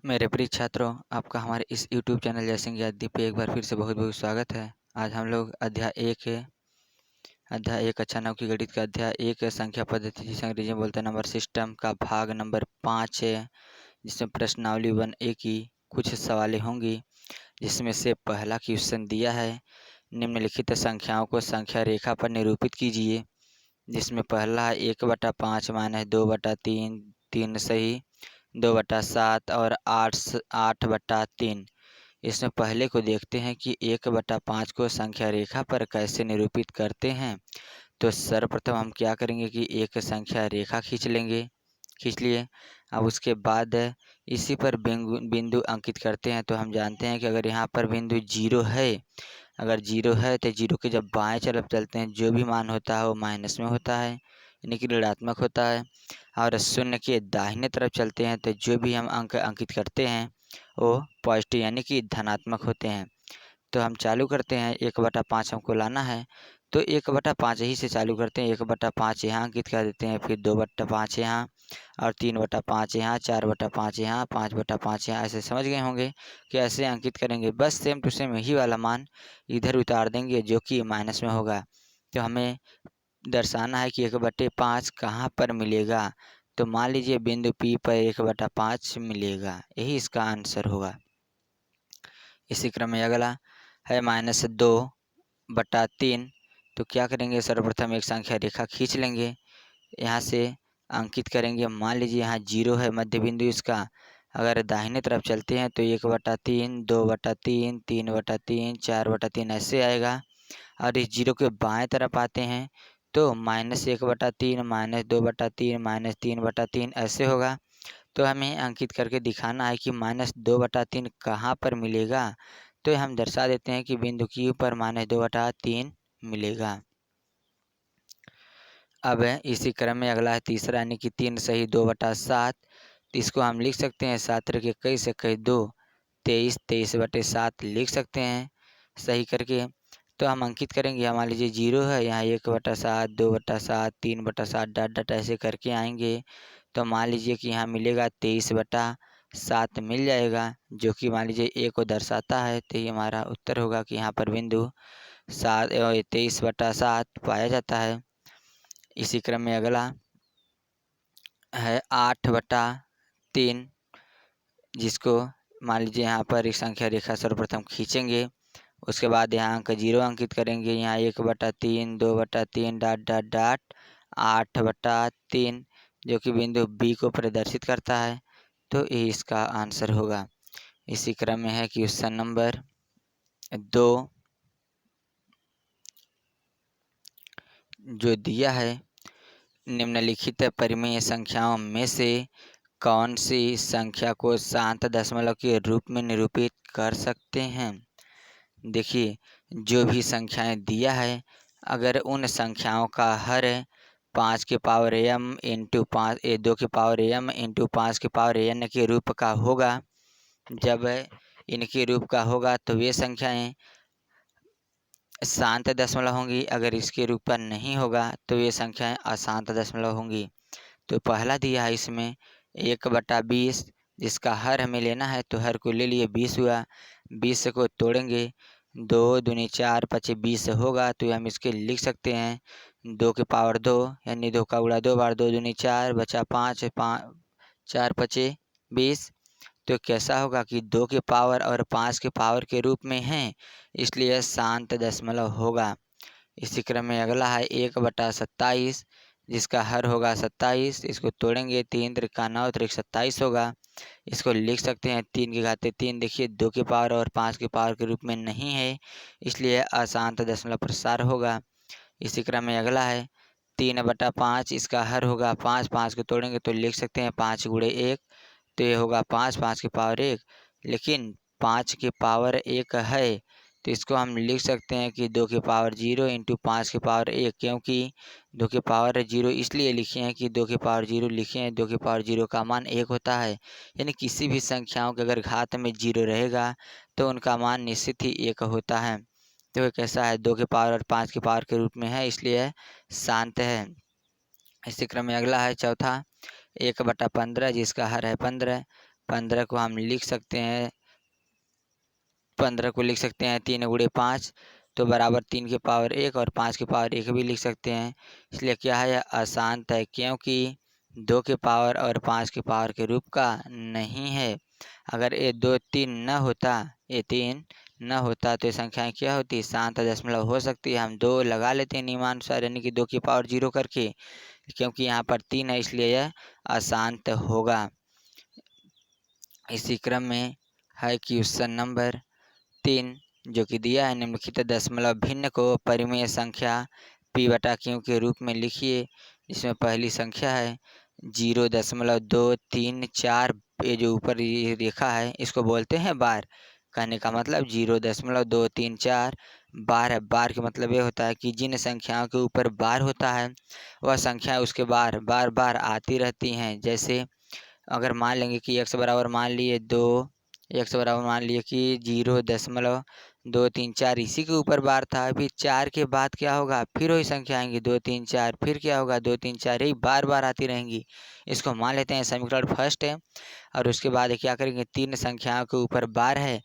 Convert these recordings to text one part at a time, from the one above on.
मेरे प्रिय छात्रों, आपका हमारे इस YouTube चैनल जयसिंह ज्ञानदीप पे एक बार फिर से बहुत बहुत स्वागत है। आज हम लोग अध्याय एक कक्षा 9 की गणित का अध्याय 1 संख्या पद्धति जिसे अंग्रेजी में बोलते हैं नंबर सिस्टम का भाग नंबर 5 है, जिसमें प्रश्नावली 1A की कुछ सवालें होंगी, जिसमें से पहला क्वेश्चन दिया है, निम्नलिखित संख्याओं को संख्या रेखा पर निरूपित कीजिए। जिसमें पहला है 1/5 माइनस 2/3, 3 सही, 2/7 और 8/3। इसमें पहले को देखते हैं कि 1/5 को संख्या रेखा पर कैसे निरूपित करते हैं। तो सर्वप्रथम हम क्या करेंगे कि एक संख्या रेखा खींच लिए। अब उसके बाद इसी पर बिंदु अंकित करते हैं। तो हम जानते हैं कि अगर यहाँ पर बिंदु जीरो है, अगर जीरो है तो जीरो के जब बाएं तरफ चलते हैं जो भी मान होता है वो माइनस में होता है, यानी कि ऋणात्मक होता है। और शून्य के दाहिने तरफ चलते हैं तो जो भी हम अंक अंकित करते हैं वो पॉजिटिव यानी कि धनात्मक होते हैं। तो हम चालू करते हैं, 1/5 हमको लाना है तो 1/5 ही से चालू करते हैं। 1/5 यहाँ अंकित कर देते हैं, फिर 2/5 यहाँ और 3/5 यहाँ, 4/5 यहाँ, 5/5 यहाँ। ऐसे समझ गए होंगे कि ऐसे अंकित करेंगे। बस सेम टू सेम यही वाला मान इधर उतार देंगे जो कि माइनस में होगा। तो हमें दर्शाना है कि 1/5 कहाँ पर मिलेगा। तो मान लीजिए बिंदु P पर 1/5 मिलेगा, यही इसका आंसर होगा। इसी क्रम में अगला है -2/3। तो क्या करेंगे, सर्वप्रथम एक संख्या रेखा खींच लेंगे, यहाँ से अंकित करेंगे। मान लीजिए यहाँ जीरो है मध्य बिंदु इसका। अगर दाहिने तरफ चलते हैं तो 1/3, 2/3, 3/3, 4/3 ऐसे आएगा। और इस जीरो के बाएं तरफ आते हैं तो -1/3, -2/3, -3/3 ऐसे होगा। तो हमें अंकित करके दिखाना है कि -2/3 कहाँ पर मिलेगा। तो हम दर्शा देते हैं कि बिंदु Q पर -2/3 मिलेगा। अब इसी क्रम में अगला है तीसरा, यानी कि 3 सही 2/7। तो इसको हम लिख सकते हैं 7 के इक्कीस से 2, 23, 23/7 लिख सकते हैं सही करके। तो हम अंकित करेंगे, मान लीजिए जीरो है यहाँ, 1/7, 2/7, 3/7 डॉट डॉट ऐसे करके आएंगे। तो मान लीजिए कि यहाँ मिलेगा 23/7 मिल जाएगा, जो कि मान लीजिए ए को दर्शाता है। तो ये हमारा उत्तर होगा कि यहाँ पर बिंदु 23/7 पाया जाता है। इसी क्रम में अगला है 8/3, जिसको मान लीजिए यहाँ पर एक संख्या रेखा सर्वप्रथम खींचेंगे। उसके बाद यहाँ अंक जीरो अंकित करेंगे, यहाँ 1/3, 2/3 डॉट डॉट डॉट 8/3, जो कि बिंदु बी को प्रदर्शित करता है। तो ये इसका आंसर होगा। इसी क्रम में है क्वेश्चन नंबर 2 जो दिया है, निम्नलिखित परिमेय संख्याओं में से कौन सी संख्या को शांत दशमलव के रूप में निरूपित कर सकते हैं। देखिए, जो भी संख्याएं दिया है, अगर उन संख्याओं का हर 5 के पावर m इंटू 2 के पावर m इंटू 5 के पावर n के रूप का होगा, जब इनके रूप का होगा तो वे संख्याएं शांत दशमलव होंगी। अगर इसके रूप पर नहीं होगा तो ये संख्याएं अशांत दशमलव होंगी। तो पहला दिया है इसमें 1/20, जिसका हर हमें लेना है। तो हर को ले लिए, 20 हुआ। 20 को तोड़ेंगे, 2 दूनी 4 पचे 20 होगा। तो हम इसके लिख सकते हैं 2 के पावर 2, यानी 2 का गुणा 2 बार, 2 दूनी 4 बचा 5, 4 पचे 20। तो कैसा होगा कि 2 के पावर और 5 के पावर के रूप में है, इसलिए शांत दशमलव होगा। इसी क्रम में अगला है 1/27, जिसका हर होगा 27। इसको तोड़ेंगे, 3 त्रिका 9 त्रिक 27 होगा। इसको लिख सकते हैं 3 की घाते 3। देखिए 2 के पावर और 5 के पावर के रूप में नहीं है, इसलिए अशांत दशमलव प्रसार होगा। इसी क्रम में अगला है 3/5, इसका हर होगा 5। 5 को तोड़ेंगे तो लिख सकते हैं 5 गुणे 1। तो ये होगा 5, 5 के पावर 1। लेकिन 5 के पावर 1 है, तो इसको हम लिख सकते हैं कि 2 के पावर 0 इंटू 5 के पावर 1। क्योंकि 2 के पावर 0 इसलिए लिखे हैं कि 2 के पावर 0 लिखे हैं, 2 के पावर 0 का मान 1 होता है। यानी किसी भी संख्याओं के अगर घात में 0 रहेगा तो उनका मान निश्चित ही 1 होता है। तो ये कैसा है, 2 के पावर और 5 के पावर के रूप में है, इसलिए शांत है। इसी क्रम में अगला है चौथा 1/15, जिसका हर है 15। 15 को हम लिख सकते हैं 3 गुणे 5 तो बराबर 3 की पावर 1 और 5 की पावर 1 भी लिख सकते हैं। इसलिए क्या है, यह अशांत है क्योंकि 2 की पावर और 5 की पावर के रूप का नहीं है। अगर ये 2 3 न होता तो ये संख्याएं क्या होती, शांत दशमलव हो सकती है। हम 2 लगा लेते हैं नियमानुसार, यानी कि 2 की पावर 0 करके, क्योंकि यहाँ पर 3 है इसलिए यह अशांत होगा। इसी क्रम में है क्वेश्चन नंबर 3 जो कि दिया है, निम्नलिखित दशमलव भिन्न को परिमेय संख्या p/q के रूप में लिखिए। इसमें पहली संख्या है 0.234। ये जो ऊपर ये रेखा है इसको बोलते हैं बार। कहने का मतलब 0.234 बार है। बार का मतलब ये होता है कि जिन संख्याओं के ऊपर बार होता है वह संख्या उसके बार बार बार आती रहती हैं। जैसे अगर मान लेंगे कि x बराबर मान लिए 2, x बराबर मान लिए कि 0.234, इसी के ऊपर बार था। अभी 4 के बाद क्या होगा, फिर वही संख्या आएंगी 2 3 4, फिर क्या होगा 2 3 4, यही बार बार आती रहेंगी। इसको मान लेते हैं समीकरण फर्स्ट है। और उसके बाद क्या करेंगे, 3 संख्याओं के ऊपर बार है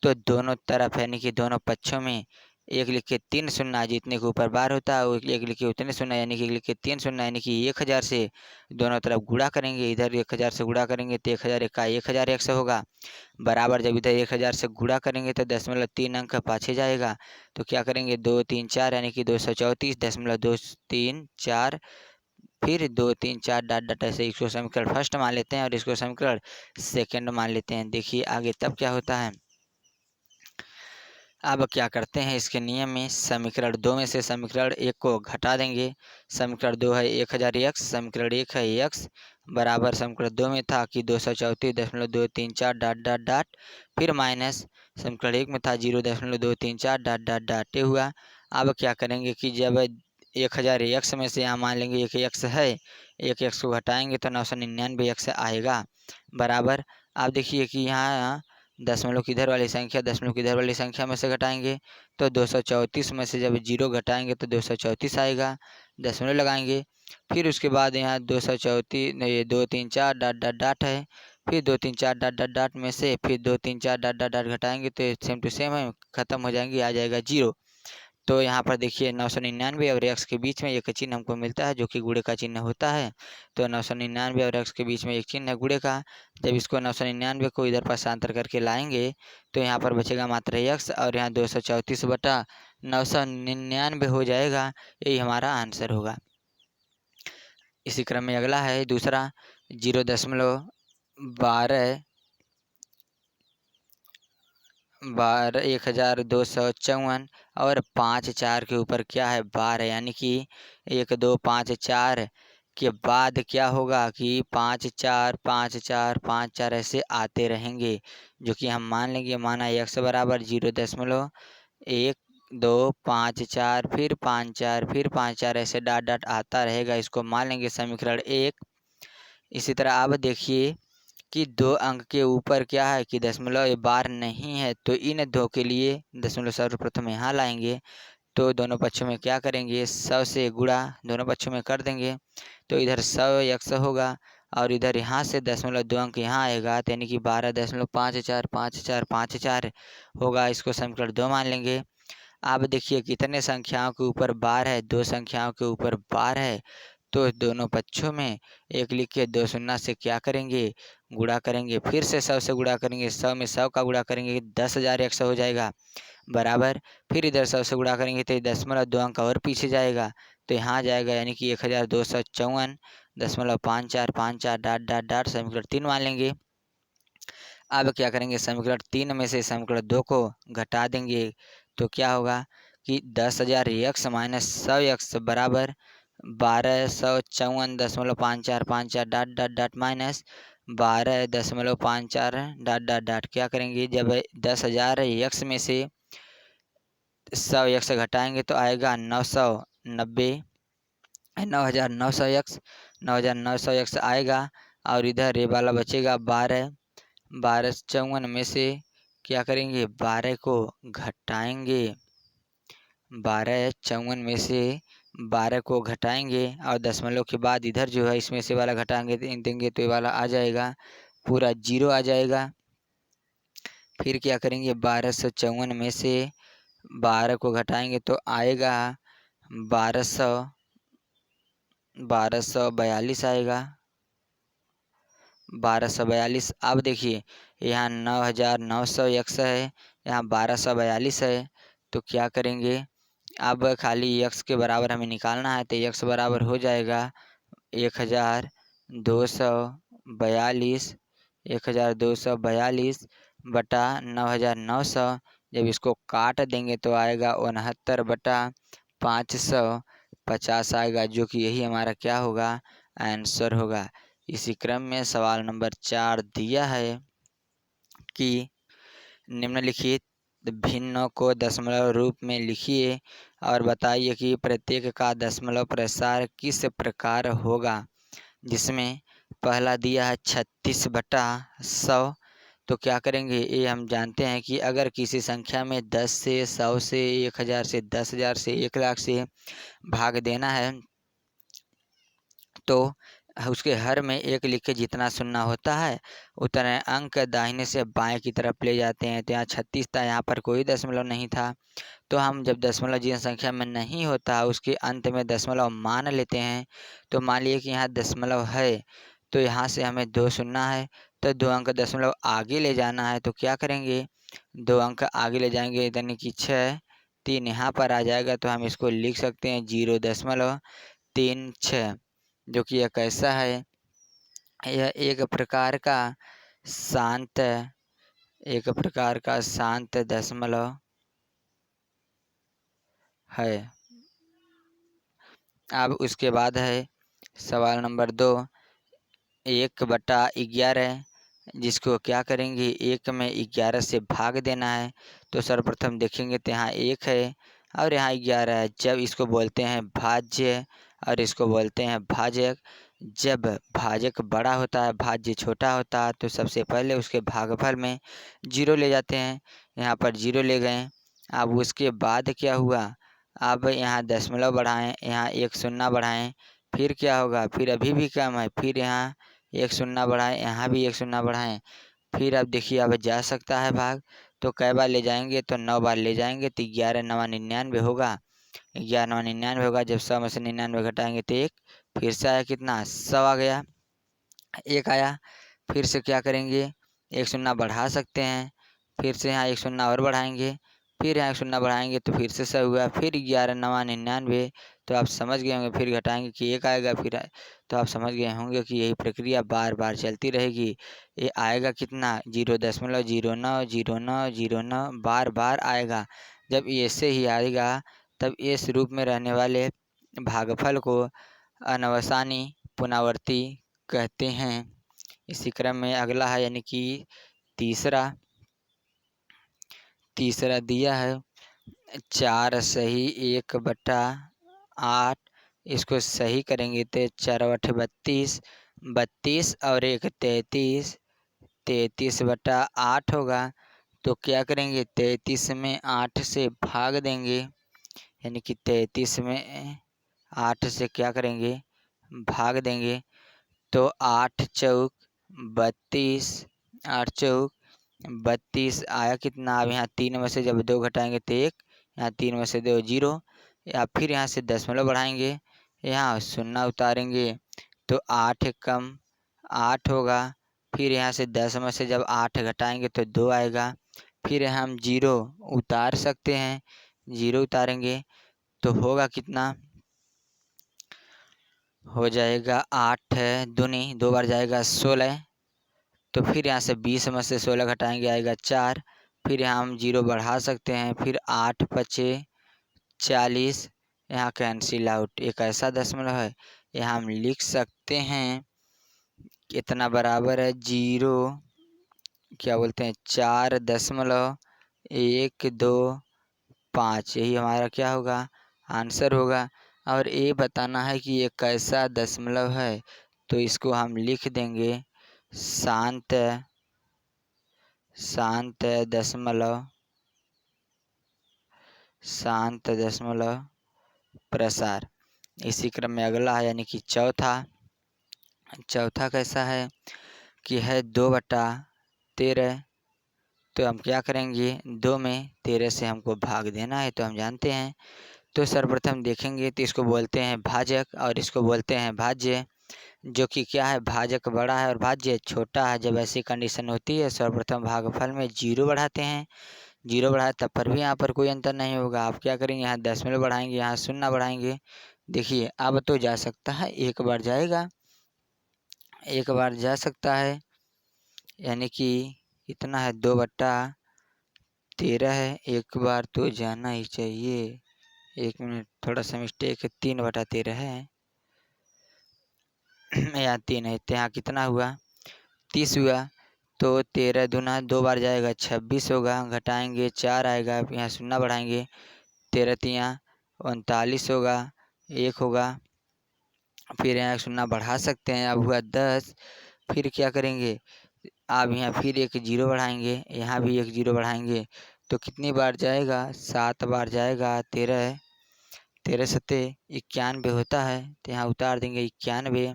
तो दोनों तरफ यानी कि दोनों पक्षों में एक लिख के 3 शून्य, जितने के ऊपर बार होता है वो एक लिख के उतने शून्य, यानी कि एक लिख के 3 शून्य, यानी कि 1000 से दोनों तरफ गुणा करेंगे। इधर 1000 से गुणा करेंगे तो 1000 का 1001 से होगा, बराबर जब इधर 1000 से गुणा करेंगे तो 0.3 अंक पाछे जाएगा। तो क्या करेंगे 2 3 4 यानी कि 234.234, फिर 2 3 4 डॉट डॉट ऐसे। इसको समीकरण फर्स्ट मान लेते हैं और इसको समीकरण सेकंड मान लेते हैं। देखिए आगे तब क्या होता है। अब क्या करते हैं, इसके नियम में समीकरण 2 में से समीकरण 1 को घटा देंगे। समीकरण 2 है 1000x, समीकरण 1 है x, बराबर समीकरण 2 में था कि 234.234 डॉट डॉट डॉट, फिर माइनस समीकरण 1 में था 0.234 डॉट डॉट डॉट, ये हुआ। अब क्या करेंगे कि जब 1000x में से यहाँ मान लेंगे एक x है, एक x को घटाएंगे तो 999x आएगा, बराबर। आप देखिए कि यहाँ दशमलव की इधर वाली संख्या में से घटाएंगे तो 234 में से जब 0 घटाएंगे तो 234 आएगा, दशमलव लगाएंगे। फिर उसके बाद यहाँ 234 ये 2 3 4 डॉट डॉट डॉट है, फिर 2 3 4 डॉट डॉट डॉट में से फिर 2 3 4 डॉट डॉट डॉट घटाएंगे तो सेम टू सेम है, ख़त्म हो जाएंगे, आ जाएगा 0। तो यहाँ पर देखिए 999 और x के बीच में एक चिन्ह हमको मिलता है जो कि गुणे का चिन्ह होता है। तो 999 और x के बीच में एक चिन्ह है गुणे का। जब इसको 999 को इधर पासांतर करके लाएंगे तो यहाँ पर बचेगा मात्र x, और यहाँ 234/999 हो जाएगा। यही हमारा आंसर होगा। इसी क्रम में अगला है दूसरा 0.12 1254 और 5 4 के ऊपर क्या है, बार है, यानी कि 1 2 5 4 के बाद क्या होगा कि 5 4 5 4 5 4 ऐसे आते रहेंगे, जो कि हम मान लेंगे। माना x बराबर 0.1 2 5 4 फिर 5 4 फिर 5 4 ऐसे डॉट डॉट आता रहेगा। इसको मान लेंगे समीकरण 1। इसी तरह अब देखिए कि 2 अंक के ऊपर क्या है कि दशमलव ये बार नहीं है, तो इन 2 के लिए दशमलव सर्वप्रथम यहाँ लाएंगे। तो दोनों पक्षों में क्या करेंगे, 100 से गुणा दोनों पक्षों में कर देंगे तो इधर 100 होगा, और इधर यहाँ से 0.2 अंक यहाँ आएगा, तो यानी कि 12.545454 होगा। इसको समीकरण 2 मान लेंगे। अब देखिए कितने संख्याओं के ऊपर बार है, 2 संख्याओं के ऊपर बार है, तो दोनों पक्षों में एक लिख के 2 शून्य से क्या करेंगे, गुणा करेंगे। फिर से 100 से गुणा करेंगे, 100 में 100 का गुणा करेंगे 10,001 हो जाएगा, बराबर। फिर इधर 100 से गुणा करेंगे तो 0.2 अंक और पीछे जाएगा, तो यहाँ जाएगा, यानी कि 1254.54 डॉट डॉट डॉट समीकरण 3 मान लेंगे। अब क्या करेंगे, समीकरण 3 में से समीकरण 2 को घटा देंगे तो क्या होगा कि 10,000x माइनस 100x बराबर 1254.54 dot dot dot minus 12.54 dot dot dot. क्या करेंगे, जब 10,000x में से 100x घटाएंगे तो आएगा 990 9,900x 9,900x आएगा, और इधर ये वाला बचेगा 1254 में से क्या करेंगे, 12 को घटाएंगे, 1254 में से 12 को घटाएंगे और दशमलव के बाद इधर जो है इसमें से वाला घटाएंगे देंगे तो ये वाला आ जाएगा। पूरा जीरो आ जाएगा। फिर क्या करेंगे, 1254 में से 12 को घटाएंगे तो आएगा 1242 आएगा, 1242। अब देखिए यहाँ 9900 है, यहाँ 1242 है, तो क्या करेंगे, अब खाली यक्स के बराबर हमें निकालना है, तो यक्स बराबर हो जाएगा 1242 1242 बटा 9900। जब इसको काट देंगे तो आएगा 69/550 आएगा, जो कि यही हमारा क्या होगा, आंसर होगा। इसी क्रम में सवाल नंबर 4 दिया है कि निम्नलिखित भिन्नों को दशमलव रूप में लिखिए और बताइए कि प्रत्येक का दशमलव प्रसार किस प्रकार होगा। जिसमें पहला दिया है 36/100। तो क्या करेंगे, ये हम जानते हैं कि अगर किसी संख्या में 10 से 100 से 1000 से 10,000 से 1,00,000 से भाग देना है तो उसके हर में एक लिख के जितना शून्य होता है उतने अंक दाहिने से बाएं की तरफ ले जाते हैं। तो यहाँ 36 था, यहाँ पर कोई दशमलव नहीं था, तो हम जब दशमलव जिस संख्या में नहीं होता उसके अंत में दशमलव मान लेते हैं। तो मान लिए कि यहाँ दशमलव है, तो यहाँ से हमें 2 शून्य है, तो 2 अंक दशमलव आगे ले जाना है। तो क्या करेंगे, 2 अंक आगे ले जाएंगे, यानी कि 6, 3 यहाँ पर आ जाएगा, तो हम इसको लिख सकते हैं 0.36, जो कि यह कैसा है, यह एक प्रकार का शांत दशमलव है। अब उसके बाद है सवाल नंबर 2, 1/11, जिसको क्या करेंगे, 1 में 11 से भाग देना है। तो सर्वप्रथम देखेंगे तो यहाँ 1 है और यहाँ 11 है। जब इसको बोलते हैं भाज्य और इसको बोलते हैं भाजक। जब भाजक बड़ा होता है, भाज्य छोटा होता है, तो सबसे पहले उसके भागफल में 0 ले जाते हैं। यहाँ पर 0 ले गए। अब उसके बाद क्या हुआ, अब यहाँ दशमलव बढ़ाएं, यहाँ एक शून्य बढ़ाएं, फिर क्या होगा, फिर अभी भी कम है, फिर यहाँ एक शून्य बढ़ाएं, यहाँ भी एक शून्य बढ़ाएं। फिर अब देखिए अब जा सकता है भाग, तो कई बार ले जाएंगे, तो 9 बार ले जाएंगे, तो 11 9 99 होगा। 11 9 99 होगा। जब 100 में से 99 घटाएंगे तो 1, फिर से आया कितना, 100 आ गया, 1 आया। फिर से क्या करेंगे, एक शून्य बढ़ा सकते हैं, फिर से यहाँ एक शून्य और बढ़ाएंगे, फिर यहाँ एक शून्य बढ़ाएंगे, तो फिर से 100 हुआ, फिर 11 9 99। तो आप समझ गए होंगे, फिर घटाएंगे कि 1 आएगा, तो आप समझ गए होंगे कि यही प्रक्रिया बार बार चलती रहेगी। ये आएगा कितना, 0.090909 बार बार आएगा। जब ऐसे ही आएगा तब इस रूप में रहने वाले भागफल को अनवसानी पुनरावर्ती कहते हैं। इसी क्रम में अगला है, यानी कि तीसरा दिया है 4 सही 1/8। इसको सही करेंगे तो 4 8 32, 32 और 1 33, 33/8 होगा। तो क्या करेंगे, 33 में 8 से भाग देंगे, यानी कि 33 में 8 से क्या करेंगे, भाग देंगे, तो 8 चौक 32, 8 चौक 32 आया कितना। अब यहाँ 3 में से जब 2 घटाएंगे तो 1, यहाँ 3 में से 2 0, या फिर यहाँ से दशमलव बढ़ाएंगे, यहाँ शून्य उतारेंगे, तो 8 कम 8 होगा। फिर यहाँ से 10 में से जब 8 घटाएंगे तो 2 आएगा, फिर हम 0 उतार सकते हैं, 0 उतारेंगे तो होगा कितना, हो जाएगा 8 दूनी 2 बार जाएगा 16। तो फिर यहाँ से 20 में से 16 घटाएंगे आएगा 4, फिर यहाँ हम 0 बढ़ा सकते हैं, फिर 8 पचे 40, यहाँ कैंसिल आउट। एक ऐसा दशमलव है, यहाँ हम लिख सकते हैं कितना बराबर है, 0 क्या बोलते हैं 4.125। यही हमारा क्या होगा, आंसर होगा। और ये बताना है कि ये कैसा दशमलव है, तो इसको हम लिख देंगे शांत दशमलव प्रसार। इसी क्रम में अगला है, यानी कि चौथा कैसा है, कि है 2/13। तो हम क्या करेंगे, 2 में 13 से हमको भाग देना है, तो हम जानते हैं। तो सर्वप्रथम देखेंगे तो इसको बोलते हैं भाजक और इसको बोलते हैं भाज्य, जो कि क्या है, भाजक बड़ा है और भाज्य छोटा है। जब ऐसी कंडीशन होती है सर्वप्रथम भागफल में 0 बढ़ाते हैं। 0 बढ़ाए तब पर भी यहाँ पर कोई अंतर नहीं होगा। आप क्या करेंगे, यहाँ 10 बढ़ाएंगे, यहाँ 0 बढ़ाएंगे। देखिए अब तो जा सकता है, एक बार जाएगा, एक बार जा सकता है, यानी कि कितना है, 2/13 है। एक बार तो जाना ही चाहिए। 1 मिनट, थोड़ा सा मिस्टेक है, 3/13 है। यहाँ 3 है, तो यहाँ कितना हुआ, 30 हुआ। तो 13 दूना 2 बार जाएगा, 26 होगा। घटाएंगे 4 आएगा, यहाँ 0 बढ़ाएंगे, 13 तिया 39 होगा, 1 होगा। फिर यहाँ 0 बढ़ा सकते हैं, अब हुआ 10। फिर क्या करेंगे, अब यहाँ फिर एक 0 बढ़ाएंगे, यहाँ भी एक 0 बढ़ाएंगे। तो कितनी बार जाएगा, 7 बार जाएगा। 13 13 सत्ते 91 होता है, तो यहाँ उतार देंगे 91।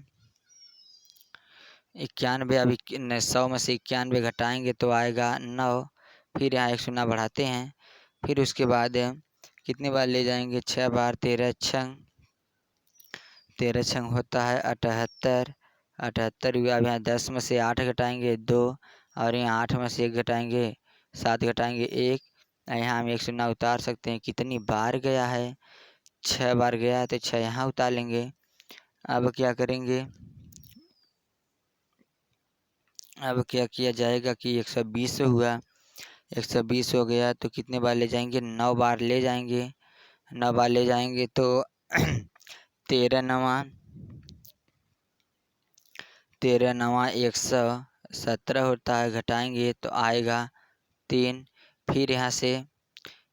91, अब 100 में से 91 घटाएंगे तो आएगा 9। फिर यहाँ एक 0 बढ़ाते हैं। फिर उसके बाद कितनी बार ले जाएंगे, 6 बार। 13 छंग 13 छंग होता है 78। 78 हुआ। अब यहाँ 10 में से 8 घटाएंगे 2, और यहाँ 8 में से 1 घटाएंगे 7, घटाएंगे 1। यहाँ हम एक 0 उतार सकते हैं। कितनी बार गया है, 6 बार गया है, तो 6 यहाँ उतार लेंगे। अब क्या करेंगे, अब क्या किया जाएगा कि 120 हुआ। 120 हो गया तो कितने बार ले जाएंगे, 9 बार ले जाएंगे। 9 बार ले जाएंगे तो 13 9 117 होता है। घटाएंगे तो आएगा 3। फिर यहाँ से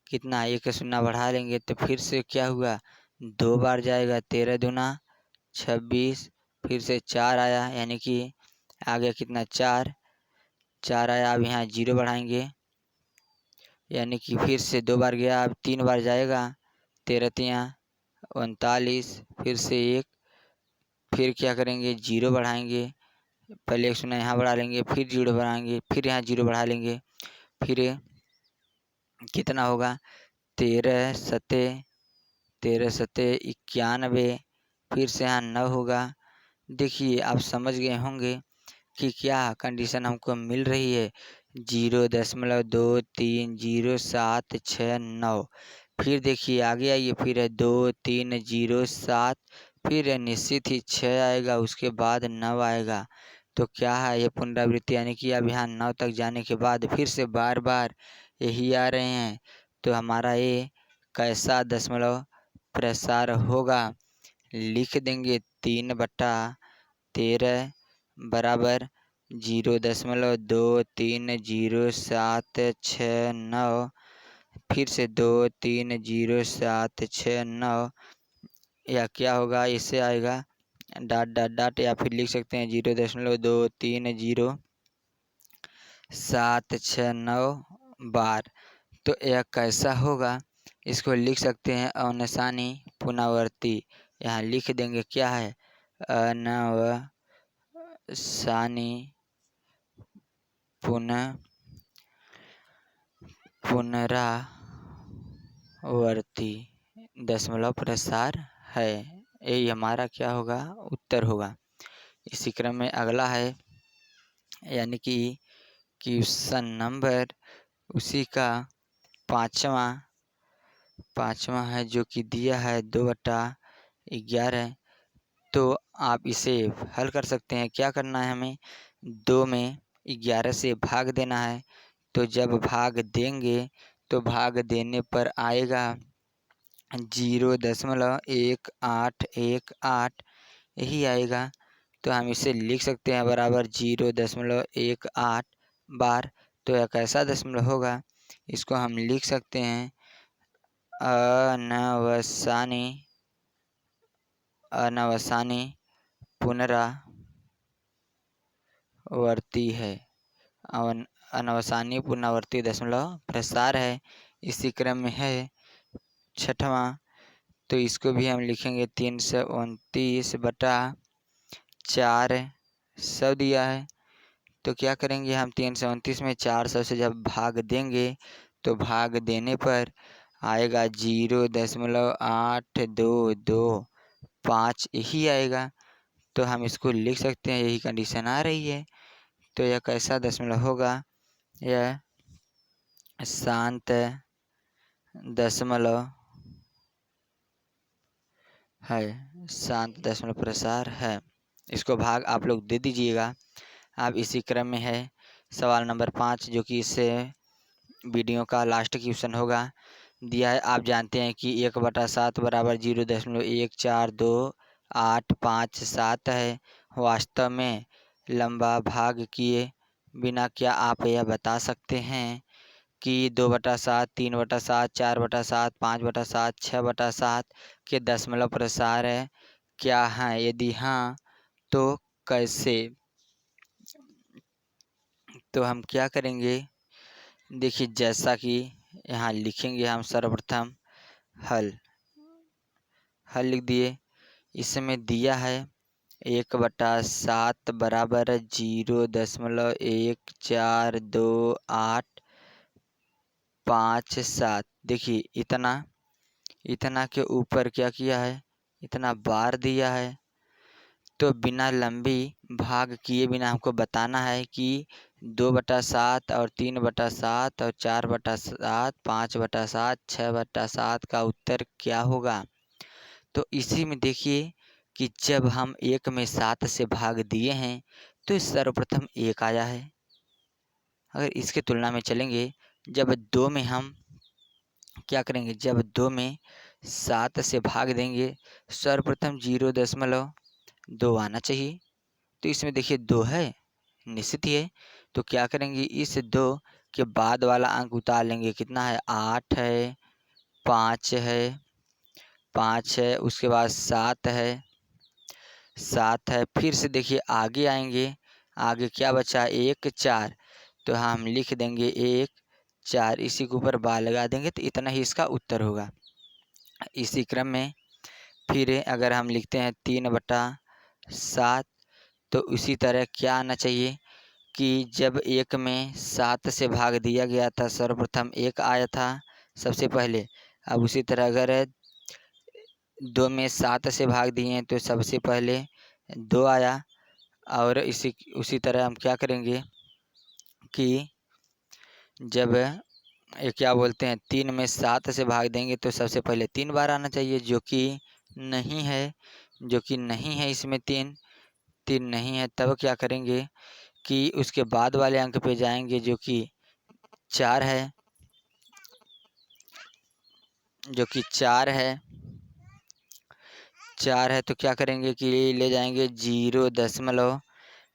कितना, एक 0 बढ़ा लेंगे, तो फिर से क्या हुआ, 2 बार जाएगा। 13 दूना 26, फिर से 4 आया, यानी कि आ गया कितना, 4 आया। अब यहाँ 0 बढ़ाएंगे, यानी कि फिर से 2 बार गया, अब 3 बार जाएगा। 13 तिया 39, फिर से 1। फिर क्या करेंगे, 0 बढ़ाएंगे, पहले एक 0 यहाँ बढ़ा लेंगे, फिर 0 बढ़ाएंगे, फिर यहाँ 0 बढ़ा लेंगे। फिर कितना होगा, 13 सत्ते 91। फिर से यहाँ 9 होगा। देखिए आप समझ गए होंगे कि क्या कंडीशन हमको मिल रही है, 0.230769। फिर देखिए आगे आइए, फिर है 2307, फिर निश्चित ही 6 आएगा, उसके बाद 9 आएगा। तो क्या है, ये पुनरावृत्ति, यानी कि अब यहाँ 9 तक जाने के बाद फिर से बार बार यही आ रहे हैं। तो हमारा ये कैसा दशमलव प्रसार होगा, लिख देंगे 3/13 बराबर 0.230769, फिर से 230769, या क्या होगा, इससे आएगा डॉट डॉट डॉट, या फिर लिख सकते हैं 0.230769 बार। तो यह कैसा होगा, इसको लिख सकते हैं अनसानी पुनरावर्ती। यहाँ लिख देंगे क्या है, अनवसानी पुनरावर्ती दशमलव प्रसार है। यही हमारा क्या होगा, उत्तर होगा। इसी क्रम में अगला है, यानी कि क्वेश्चन नंबर उसी का पाँचवा है, जो कि दिया है 2/11। तो आप इसे हल कर सकते हैं। क्या करना है हमें, 2 में 11 से भाग देना है। तो जब भाग देंगे तो भाग देने पर आएगा 0.1818, यही आएगा। तो हम इसे लिख सकते हैं बराबर 0.18 बार। तो यह कैसा दशमलव होगा, इसको हम लिख सकते हैं अनवसानी पुनरावर्ती है, अनवसानी पुनरावर्ती दशमलव प्रसार है। इसी क्रम में है 6वां, तो इसको भी हम लिखेंगे 329/400 दिया है। तो क्या करेंगे हम 329 में 400 से जब भाग देंगे तो भाग देने पर आएगा 0.8225 यही आएगा। तो हम इसको लिख सकते हैं, यही कंडीशन आ रही है। तो यह कैसा दशमलव होगा? यह शांत दशमलव है, शांत दशमलव प्रसार है। इसको भाग आप लोग दे दीजिएगा। अब इसी क्रम में है सवाल नंबर 5, जो कि इस वीडियो का लास्ट क्वेश्चन होगा। दिया है, आप जानते हैं कि 1/7 बराबर 0.14285 है। वास्तव में लंबा भाग किए बिना क्या आप यह बता सकते हैं कि 2/7, 3/7, 4/7, 5/7, 6/7 के दशमलव प्रसार क्या हैं? यदि हाँ तो कैसे? तो हम क्या करेंगे, देखिए जैसा कि यहाँ लिखेंगे हम सर्वप्रथम हल लिख दिए। इसमें दिया है 1/7 बराबर 0.14285। देखिए इतना के ऊपर क्या किया है, इतना बार दिया है। तो बिना लंबी भाग किए बिना हमको बताना है कि 2/7 और 3/7 और 4/7, 5/7, 6/7 का उत्तर क्या होगा। तो इसी में देखिए कि जब हम 1 में 7 से भाग दिए हैं तो सर्वप्रथम 1 आया है। अगर इसके तुलना में चलेंगे, जब 2 में हम क्या करेंगे, जब 2 में 7 से भाग देंगे सर्वप्रथम 0.2 आना चाहिए। तो इसमें देखिए 2 है, निश्चित ही है। तो क्या करेंगे, इस 2 के बाद वाला अंक उतार लेंगे। कितना है? 8 है, 5 है, उसके बाद 7 है। फिर से देखिए आगे आएंगे, आगे क्या बचा? 1, 4। तो हम लिख देंगे 1, 4, इसी के ऊपर बार लगा देंगे तो इतना ही इसका उत्तर होगा। इसी क्रम में फिर अगर हम लिखते हैं 3/7, तो उसी तरह क्या आना चाहिए कि जब 1 में 7 से भाग दिया गया था सर्वप्रथम 1 आया था सबसे पहले। अब उसी तरह अगर 2 में 7 से भाग दिए तो सबसे पहले 2 आया। और उसी तरह हम क्या करेंगे कि जब क्या बोलते हैं 3 में 7 से भाग देंगे तो सबसे पहले 3 बार आना चाहिए, जो कि नहीं है। इसमें 3 नहीं है। तब क्या करेंगे कि उसके बाद वाले अंक पे जाएंगे जो कि 4 है, तो क्या करेंगे कि ले जाएंगे 0.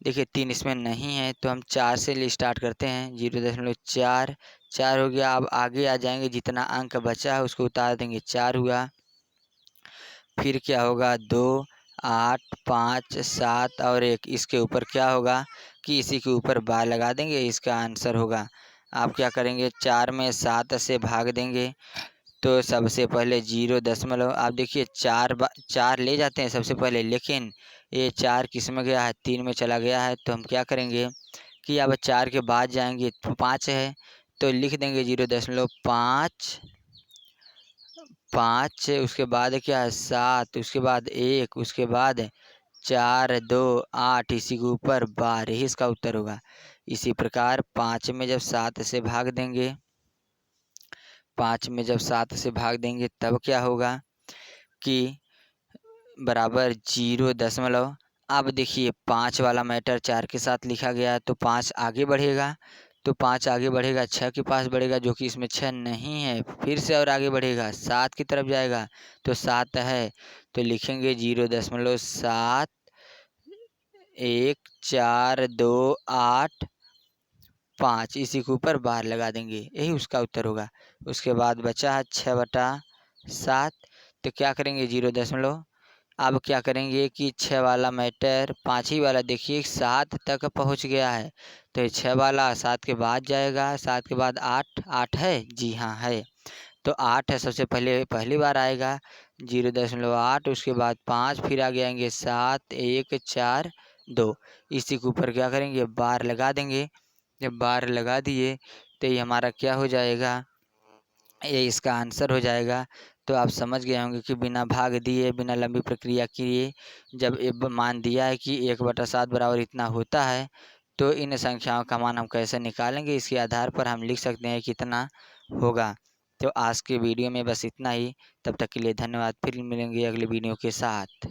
देखिए 3 इसमें नहीं है तो हम 4 से स्टार्ट करते हैं। 0.4 हो गया। अब आगे आ जाएंगे, जितना अंक बचा है उसको उतार देंगे, 4 हुआ। फिर क्या होगा? 2, 8, 5, 7 और 1। इसके ऊपर क्या होगा कि इसी के ऊपर बार लगा देंगे, इसका आंसर होगा। आप क्या करेंगे, 4 में 7 से भाग देंगे तो सबसे पहले 0. आप देखिए 4 ले जाते हैं सबसे पहले, लेकिन ये 4 किस में गया है? 3 में चला गया है। तो हम क्या करेंगे कि अब 4 के बाद जाएंगे तो 5 है, तो लिख देंगे 0.5, उसके बाद क्या है? 7, उसके बाद 1, उसके बाद 4, 2, 8, इसी के ऊपर बार, यही इसका उत्तर होगा। इसी प्रकार 5 में जब 7 से भाग देंगे, 5 में जब 7 से भाग देंगे तब क्या होगा कि बराबर 0. अब देखिए 5 वाला मैटर 4 के साथ लिखा गया है तो 5 आगे बढ़ेगा, तो 5 आगे बढ़ेगा 6 के पास बढ़ेगा, जो कि इसमें 6 नहीं है। फिर से और आगे बढ़ेगा 7 की तरफ जाएगा तो 7 है, तो लिखेंगे 0.7 1 4 2 8 5, इसी के ऊपर बार लगा देंगे, यही उसका उत्तर होगा। उसके बाद बचा है 6/7, तो क्या करेंगे 0. अब क्या करेंगे कि 6 वाला मैटर 5 ही वाला देखिए 7 तक पहुंच गया है, तो 6 वाला 7 के बाद जाएगा, 7 के बाद 8 है, जी हाँ है। तो 8 है, सबसे पहले पहली बार आएगा 0.8, उसके बाद 5, फिर आगे आएंगे 7, 1, 4, 2। इसी के ऊपर क्या करेंगे, बार लगा देंगे। जब बार लगा दिए तो ये हमारा क्या हो जाएगा, ये इसका आंसर हो जाएगा। तो आप समझ गए होंगे कि बिना भाग दिए, बिना लंबी प्रक्रिया किए जब ये मान दिया है कि 1/7 बराबर इतना होता है, तो इन संख्याओं का मान हम कैसे निकालेंगे, इसके आधार पर हम लिख सकते हैं कितना होगा। तो आज के वीडियो में बस इतना ही। तब तक के लिए धन्यवाद। फिर मिलेंगे अगले वीडियो के साथ।